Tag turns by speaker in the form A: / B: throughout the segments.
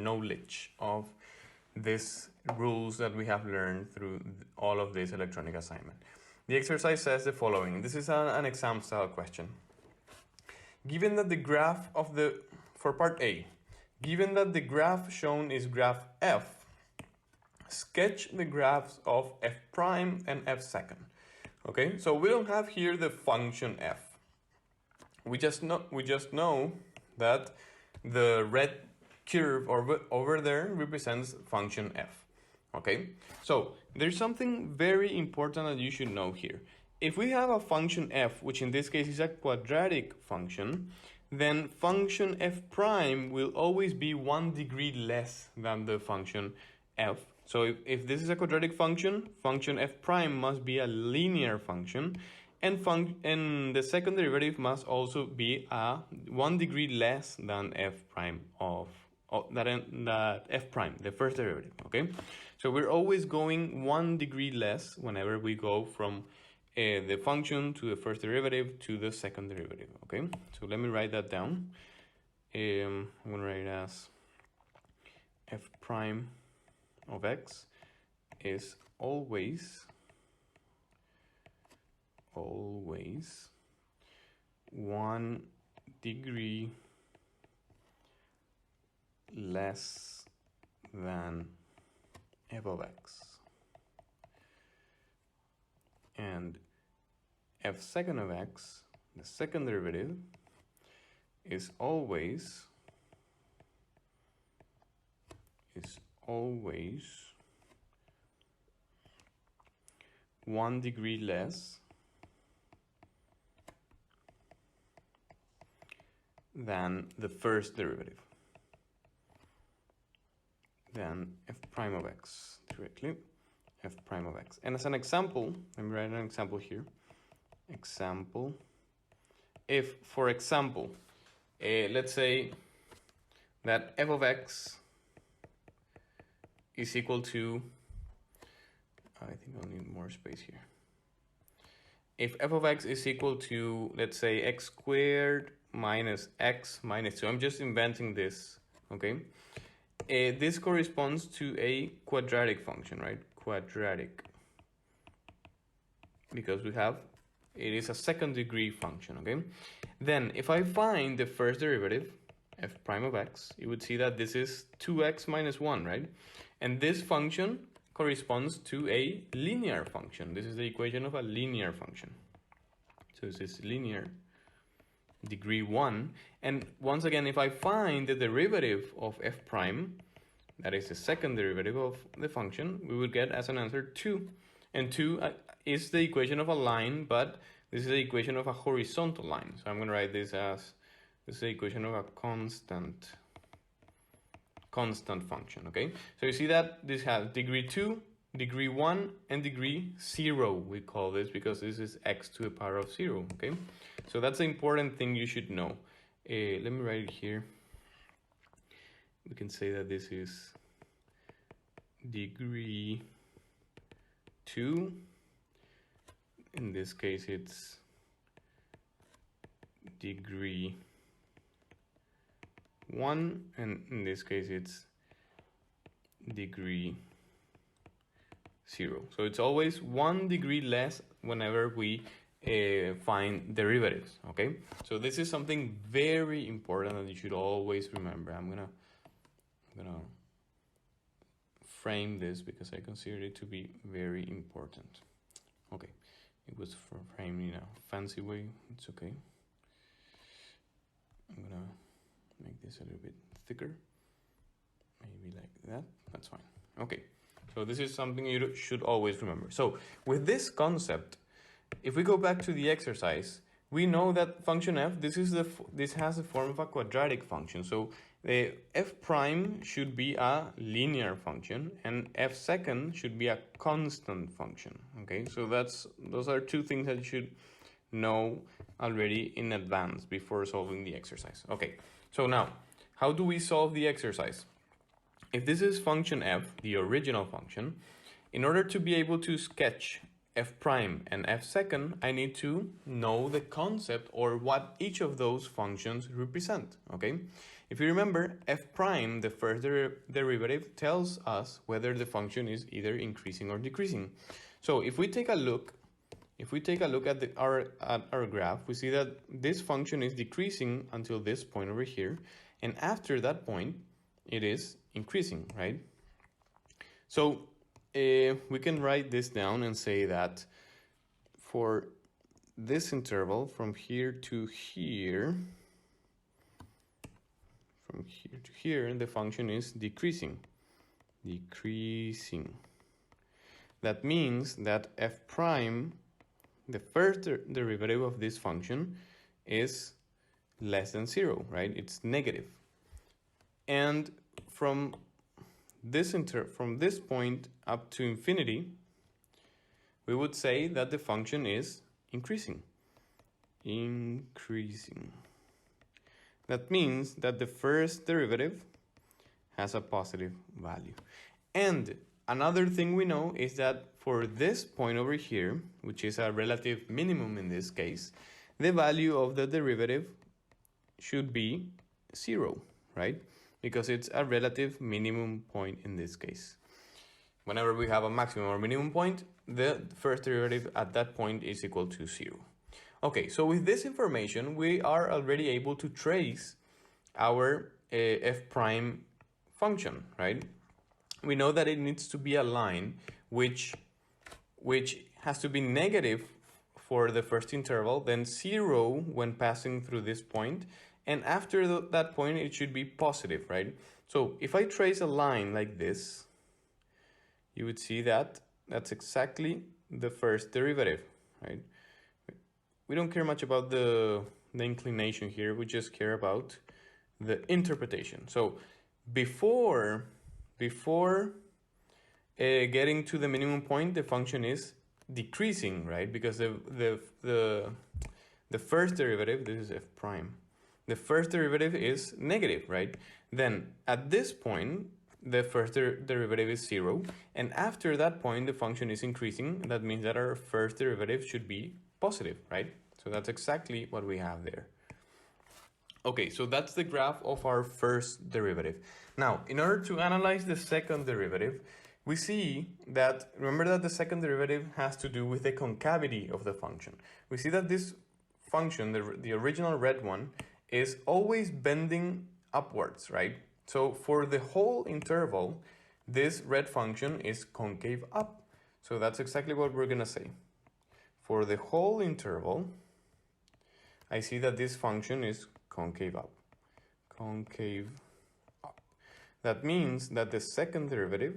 A: knowledge of these rules that we have learned through all of this electronic assignment. The exercise says the following. This is an exam style question. Given that the graph of for part A, given that the graph shown is graph f, sketch the graphs of f prime and f second. Okay, so we don't have here the function f. We just know that the red curve over there represents function f. Okay, so there's something very important that you should know here. If we have a function f, which in this case is a quadratic function, then function f prime will always be 1 degree less than the function f. So if this is a quadratic function, function f prime must be a linear function, and the second derivative must also be a 1 degree less than f prime that f prime, the first derivative. Okay, so we're always going 1 degree less whenever we go from the function to the first derivative to the second derivative. Okay, so let me write that down. I'm going to write it as f prime of x is always 1 degree less than f of x, and f second of x, the second derivative, is always 1 degree less than the first derivative, than f prime of x, directly, f prime of x. And as an example, let me write an example here. Example, if, for example, let's say that f of x is equal to, I think I'll need more space here. If f of x is equal to, let's say, x squared minus x minus 2, I'm just inventing this, okay? This corresponds to a quadratic function, right? Quadratic. Because it is a second degree function, okay? Then if I find the first derivative, f prime of x, you would see that this is 2x minus 1, right? And this function corresponds to a linear function. This is the equation of a linear function. So this is linear, degree 1. And once again, if I find the derivative of f prime, that is the second derivative of the function, we would get as an answer 2. And 2 is the equation of a line, but this is the equation of a horizontal line. So I'm going to write this as, this is the equation of a constant function, okay? So you see that this has degree 2, degree 1, and degree 0, we call this, because this is x to the power of 0, okay? So that's the important thing you should know. Let me write it here. We can say that this is degree 2. In this case, it's degree 1, and in this case, it's degree 0. So it's always 1 degree less whenever we find derivatives, okay? So this is something very important that you should always remember. I'm gonna frame this because I consider it to be very important. Okay, it was framed in a fancy way. It's okay. I'm gonna make this a little bit thicker, maybe like that. That's fine. Okay, so this is something you should always remember. So with this concept, if we go back to the exercise, we know that function f, this has the form of a quadratic function. So the f prime should be a linear function, and f second should be a constant function. Okay, so those are two things that you should know already in advance before solving the exercise. Okay, so now how do we solve the exercise? If this is function f, the original function, in order to be able to sketch f prime and f second, I need to know the concept or what each of those functions represent, okay? If you remember, f prime, the first derivative, tells us whether the function is either increasing or decreasing. So if we take a look at our graph, we see that this function is decreasing until this point over here, and after that point, it is increasing, right? So we can write this down and say that for this interval from here to here, the function is decreasing. That means that f prime, the first derivative of this function, is less than 0, right? It's negative. And from this point up to infinity, we would say that the function is increasing. That means that the first derivative has a positive value. And another thing we know is that for this point over here, which is a relative minimum in this case, the value of the derivative should be 0, right? Because it's a relative minimum point in this case. Whenever we have a maximum or minimum point, the first derivative at that point is equal to 0. Okay, so with this information, we are already able to trace our f prime function, right? We know that it needs to be a line which has to be negative for the first interval, then 0 when passing through this point, and after that point it should be positive, right? So if I trace a line like this, you would see that that's exactly the first derivative, right? We don't care much about the inclination here, we just care about the interpretation. So before getting to the minimum point, the function is decreasing, right? Because the first derivative, this is f prime, the first derivative is negative, right? Then at this point, the first derivative is 0, and after that point, the function is increasing. That means that our first derivative should be positive, right? So that's exactly what we have there. Okay, so that's the graph of our first derivative. Now, in order to analyze the second derivative, we see that, remember that the second derivative has to do with the concavity of the function. We see that this function, the original red one, is always bending upwards, right? So for the whole interval, this red function is concave up. So that's exactly what we're gonna say. For the whole interval, I see that this function is concave up. That means that the second derivative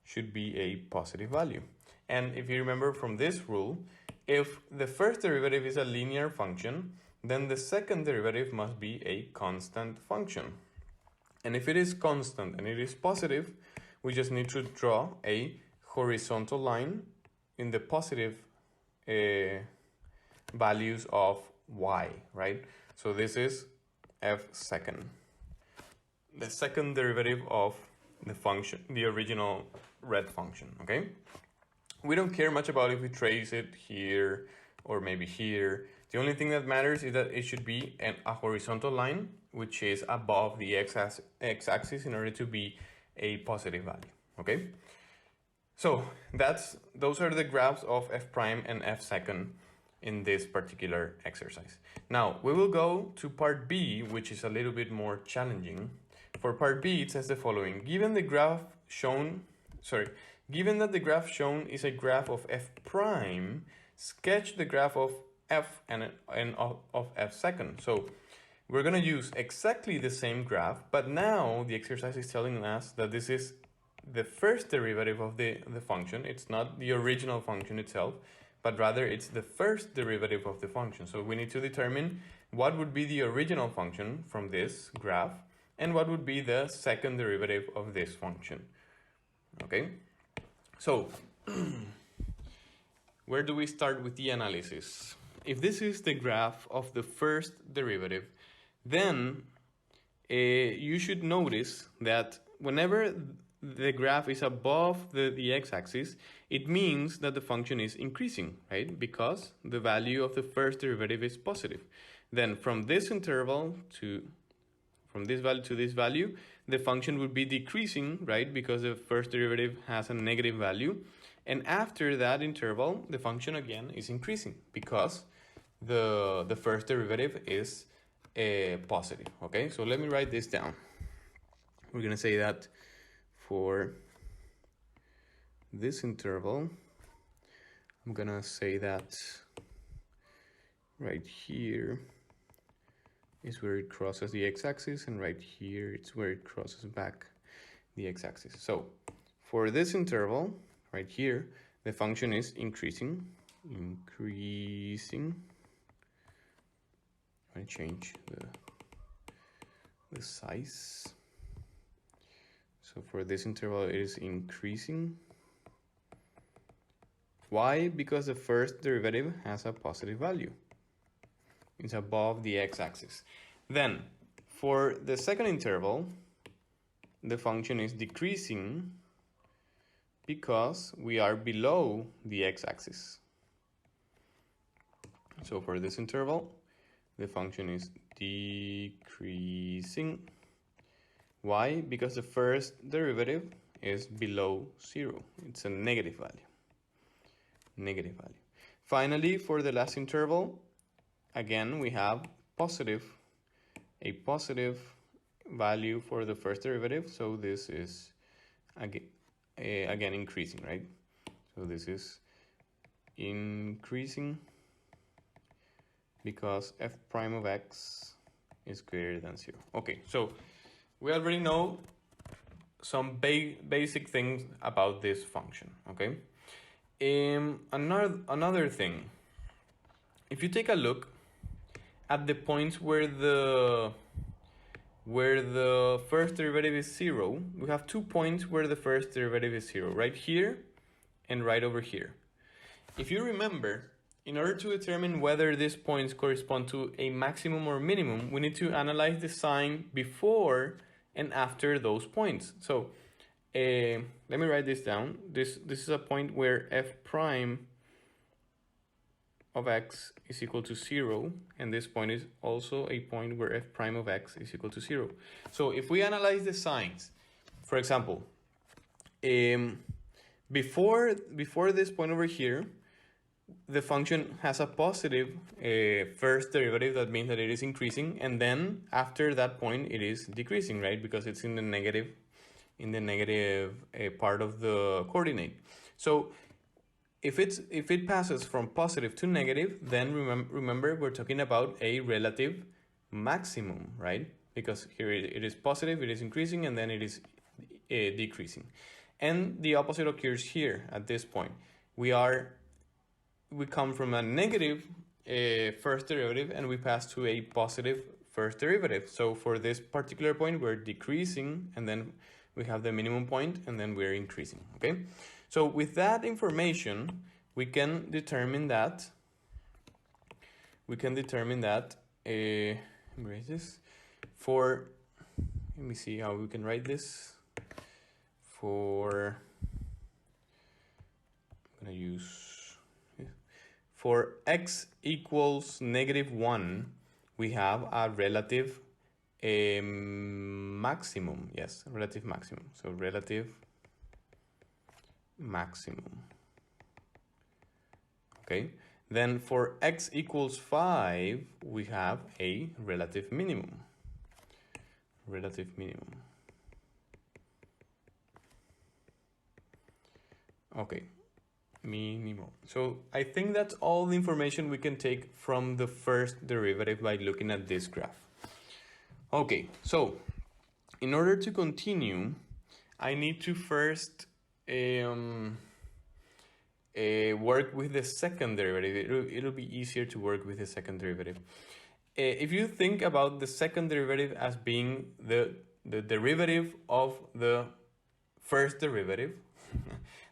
A: should be a positive value. And if you remember from this rule, if the first derivative is a linear function, then the second derivative must be a constant function. And if it is constant and it is positive, we just need to draw a horizontal line in the positive values of y, right? So this is f second, the second derivative of the function, the original red function, okay? We don't care much about if we trace it here or maybe here. The only thing that matters is that it should be a horizontal line which is above the x-axis in order to be a positive value, okay? So those are the graphs of f prime and f second in this particular exercise. Now we will go to part B, which is a little bit more challenging. For part B, it says the following: given that the graph shown is a graph of f prime, sketch the graph of f and of f second. So we're gonna use exactly the same graph, but now the exercise is telling us that this is the first derivative of the function. It's not the original function itself, but rather it's the first derivative of the function. So we need to determine what would be the original function from this graph and what would be the second derivative of this function. Okay, so where do we start with the analysis? If this is the graph of the first derivative, then you should notice that whenever the graph is above the x-axis, it means that the function is increasing, right? Because the value of the first derivative is positive. Then from this interval to from this value to this value, the function would be decreasing, right? Because the first derivative has a negative value. And after that interval, the function again is increasing because the first derivative is positive, okay? So let me write this down. We're gonna say that for this interval, I'm gonna say that right here is where it crosses the x-axis, and right here it's where it crosses back the x-axis. So for this interval right here, the function is increasing. I change the size. So for this interval, it is increasing. Why? Because the first derivative has a positive value. It's above the x-axis. Then, for the second interval, the function is decreasing because we are below the x-axis. So for this interval, the function is decreasing. Why? Because the first derivative is below 0. It's a negative value. Negative value. Finally, for the last interval, again, we have a positive value for the first derivative. So this is again increasing, right? So this is increasing because f prime of x is greater than 0. Okay, so we already know some basic things about this function, okay? Another thing, if you take a look at the points where the first derivative is 0, we have 2 points where the first derivative is 0, right here and right over here. If you remember, in order to determine whether these points correspond to a maximum or minimum, we need to analyze the sign before and after those points. So let me write this down. This is a point where f prime of x is equal to 0, and this point is also a point where f prime of x is equal to 0. So if we analyze the signs, for example, before this point over here, the function has a positive first derivative. That means that it is increasing, and then after that point it is decreasing, right? Because it's in the negative part of the coordinate. So if it passes from positive to negative, then remember we're talking about a relative maximum, right? Because here it is positive, it is increasing, and then it is decreasing. And the opposite occurs here at this point. We come from a negative first derivative and we pass to a positive first derivative. So for this particular point, we're decreasing, and then we have the minimum point, and then we're increasing, okay? So with that information, we can determine that, for, let me see how we can write this. I'm gonna use, for x equals -1, we have a relative maximum. Yes, relative maximum. So relative maximum. Okay. Then for x equals 5, we have a relative minimum. Relative minimum. Okay. Minimum. So I think that's all the information we can take from the first derivative by looking at this graph. Okay, so in order to continue, I need to first work with the second derivative. It'll be easier to work with the second derivative. If you think about the second derivative as being the derivative of the first derivative,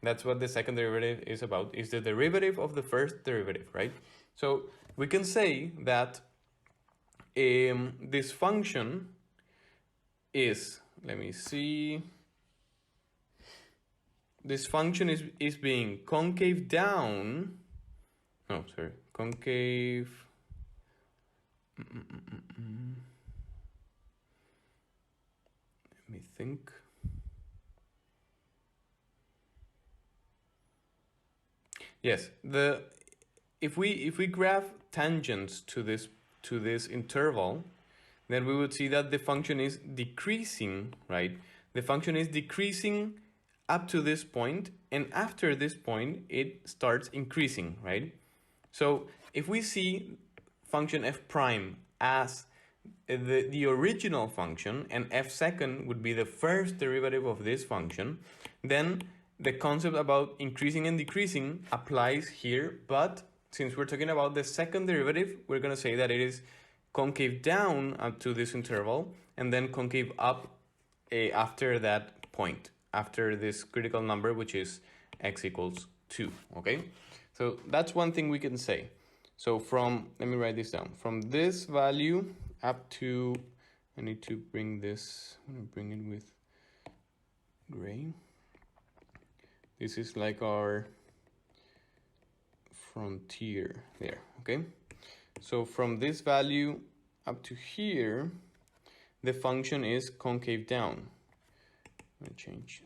A: that's what the second derivative is about, is the derivative of the first derivative, right? So we can say that this function is, let me see, this function is being concave down, no, sorry, concave, Let me think. Yes, if we graph tangents to this interval, then we would see that the function is decreasing, right? The function is decreasing up to this point, and after this point it starts increasing, right? So if we see function f prime as the original function, and f second would be the first derivative of this function, then the concept about increasing and decreasing applies here. But since we're talking about the second derivative, we're going to say that it is concave down up to this interval and then concave up after that point, after this critical number, which is x equals 2, okay? So that's one thing we can say. So let me write this down, from this value up to, I need to bring this, I'm going to bring it with gray. This is like our frontier there, okay? So from this value up to here, the function is concave down. Let me change.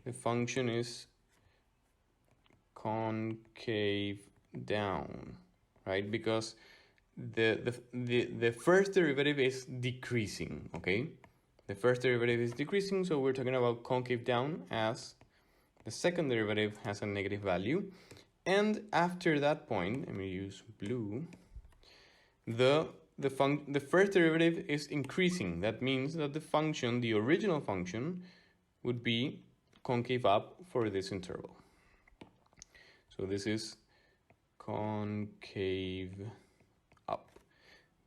A: The function is concave down, right? Because the first derivative is decreasing, okay? The first derivative is decreasing, so we're talking about concave down as the second derivative has a negative value. And after that point, let me use blue, the first derivative is increasing. That means that the function, the original function, would be concave up for this interval. So this is concave up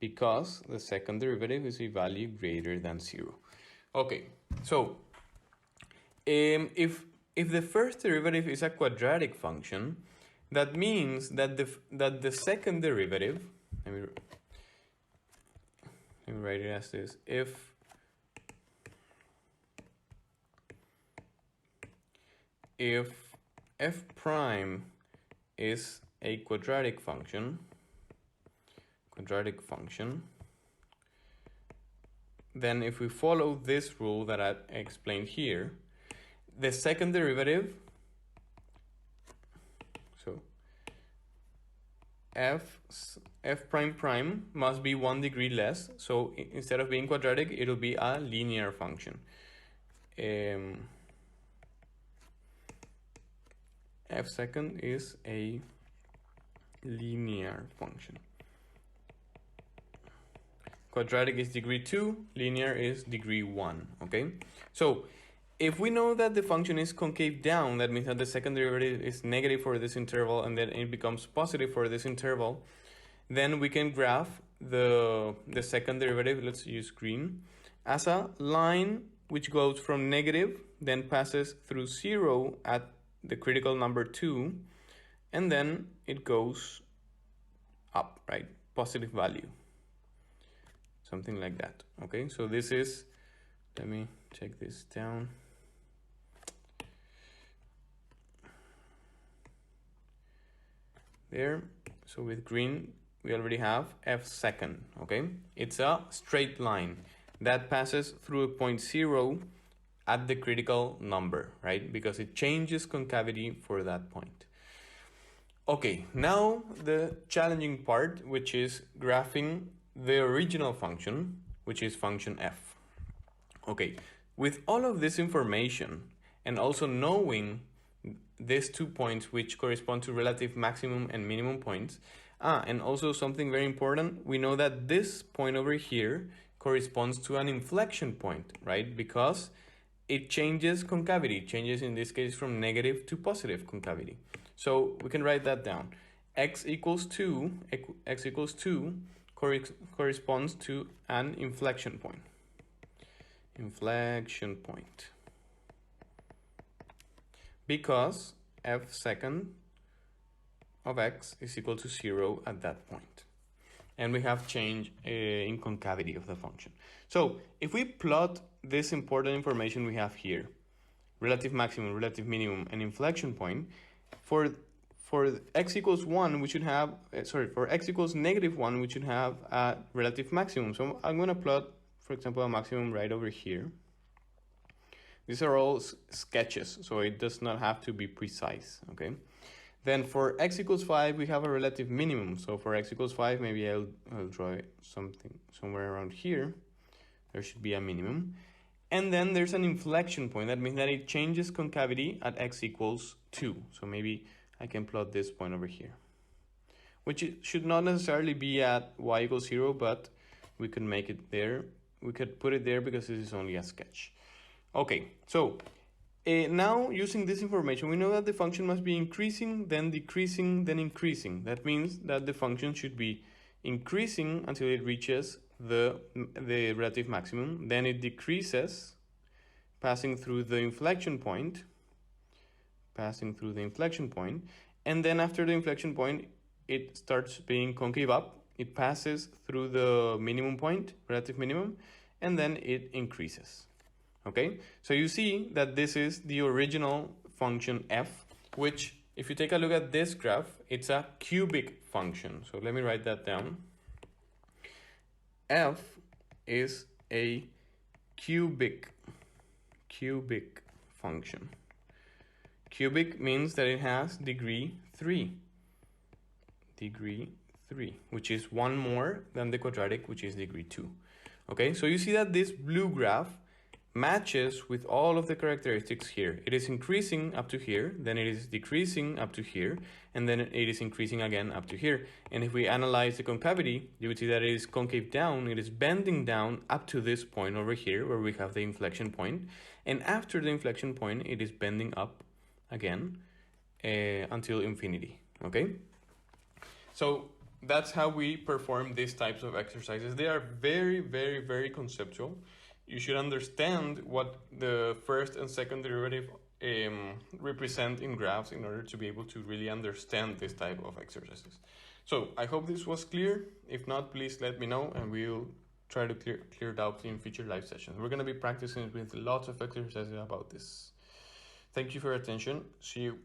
A: because the second derivative is a value greater than 0. Okay, so if the first derivative is a quadratic function, that means that the second derivative, let me write it as this: if f prime is a quadratic function, then if we follow this rule that I explained here, the second derivative, so f prime prime must be 1 degree less. So instead of being quadratic, it'll be a linear function. F second is a linear function. Quadratic is degree 2, linear is degree 1, okay? So if we know that the function is concave down, that means that the second derivative is negative for this interval and then it becomes positive for this interval, then we can graph the second derivative, let's use green, as a line which goes from negative, then passes through 0 at the critical number 2, and then it goes up, right? Positive value. Something like that, okay? So this is, let me check this down. There, so with green, we already have f second, okay? It's a straight line that passes through a point 0 at the critical number, right? Because it changes concavity for that point. Okay, now the challenging part, which is graphing the original function, which is function f. Okay, with all of this information and also knowing these 2 points which correspond to relative maximum and minimum points, and also something very important, we know that this point over here corresponds to an inflection point, right? Because it changes concavity, changes in this case from negative to positive concavity. So we can write that down. X equals 2 corresponds to an inflection point. Inflection point. Because f second of x is equal to 0 at that point. And we have change in concavity of the function. So if we plot this important information we have here, relative maximum, relative minimum, and inflection point, for x equals 1, we should have, for x equals -1, we should have a relative maximum. So I'm going to plot for example, a maximum right over here. These are all sketches, so it does not have to be precise, okay? Then for x equals 5, we have a relative minimum. So for x equals 5, maybe I'll draw something somewhere around here. There should be a minimum. And then there's an inflection point. That means that it changes concavity at x equals 2. So maybe I can plot this point over here, which should not necessarily be at y equals 0, but we could make it there. We could put it there because this is only a sketch. Okay, so now using this information, we know that the function must be increasing, then decreasing, then increasing. That means that the function should be increasing until it reaches the relative maximum. Then it decreases, passing through the inflection point, and then after the inflection point, it starts being concave up. It passes through the minimum point, relative minimum, and then it increases. Okay, so you see that this is the original function f, which if you take a look at this graph, it's a cubic function. So let me write that down. F is a cubic function. Cubic means that it has degree 3, which is one more than the quadratic, which is degree 2. Okay, so you see that this blue graph matches with all of the characteristics here. It is increasing up to here, then it is decreasing up to here, and then it is increasing again up to here. And if we analyze the concavity, you would see that it is concave down, it is bending down up to this point over here where we have the inflection point. And after the inflection point, it is bending up again until infinity, okay? So that's how we perform these types of exercises. They are very, very, very conceptual. You should understand what the first and second derivative represent in graphs in order to be able to really understand this type of exercises. So I hope this was clear. If not, please let me know and we'll try to clear doubts in future live sessions. We're going to be practicing with lots of exercises about this. Thank you for your attention. See you.